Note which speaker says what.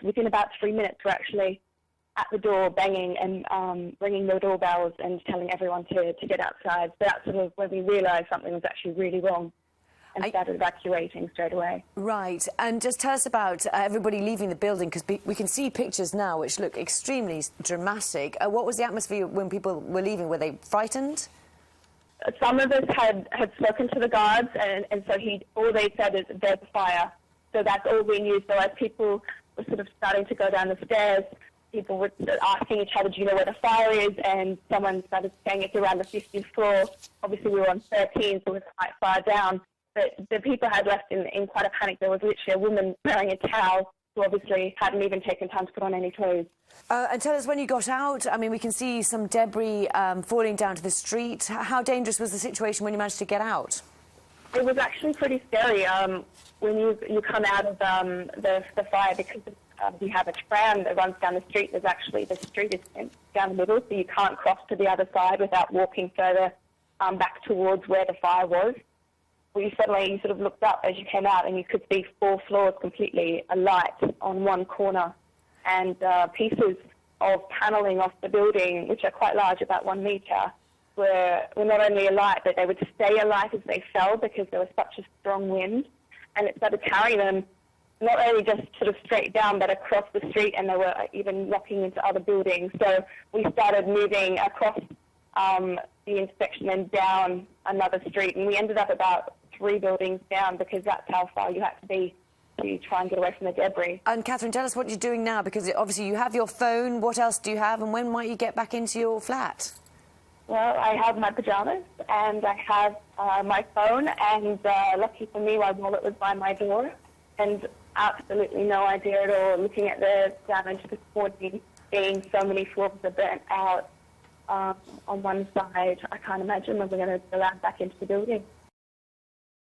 Speaker 1: within about 3 minutes, were actually at the door banging and ringing the doorbells and telling everyone to get outside. So that's sort of when we realised something was actually really wrong and started evacuating straight away.
Speaker 2: Right, and just tell us about everybody leaving the building, because we can see pictures now which look extremely dramatic. What was the atmosphere when people were leaving? Were they frightened?
Speaker 1: Some of us had spoken to the guards, and so all they said is, there's a fire. So that's all we knew. So as people were sort of starting to go down the stairs, people were asking each other, do you know where the fire is? And someone started saying it's around the 50th floor. Obviously, we were on 13, so we were quite far down. But the people had left in quite a panic. There was literally a woman wearing a towel who obviously hadn't even taken time to put on any clothes.
Speaker 2: And tell us, when you got out, I mean, we can see some debris falling down to the street. How dangerous was the situation when you managed to get out?
Speaker 1: It was actually pretty scary when you come out of the fire, because we have a tram that runs down the street. The street is down the middle, so you can't cross to the other side without walking further back towards where the fire was. You sort of looked up as you came out, and you could see 4 floors completely alight on one corner, and pieces of panelling off the building, which are quite large, about 1 metre, were not only alight, but they would stay alight as they fell because there was such a strong wind, and it started carrying them not only just sort of straight down, but across the street, and they were even knocking into other buildings. So we started moving across the intersection and down another street, and we ended up about 3 buildings down, because that's how far you had to be to try and get away from the debris. And
Speaker 2: Catherine, tell us what you're doing now, because obviously you have your phone. What else do you have, and when might you get back into your flat?
Speaker 1: Well, I have my pyjamas, and I have my phone, and lucky for me, my wallet was by my door, and absolutely no idea at all. Looking at the damage this morning, seeing so many floors are burnt out on one side, I can't imagine when we're going to go out back into the building.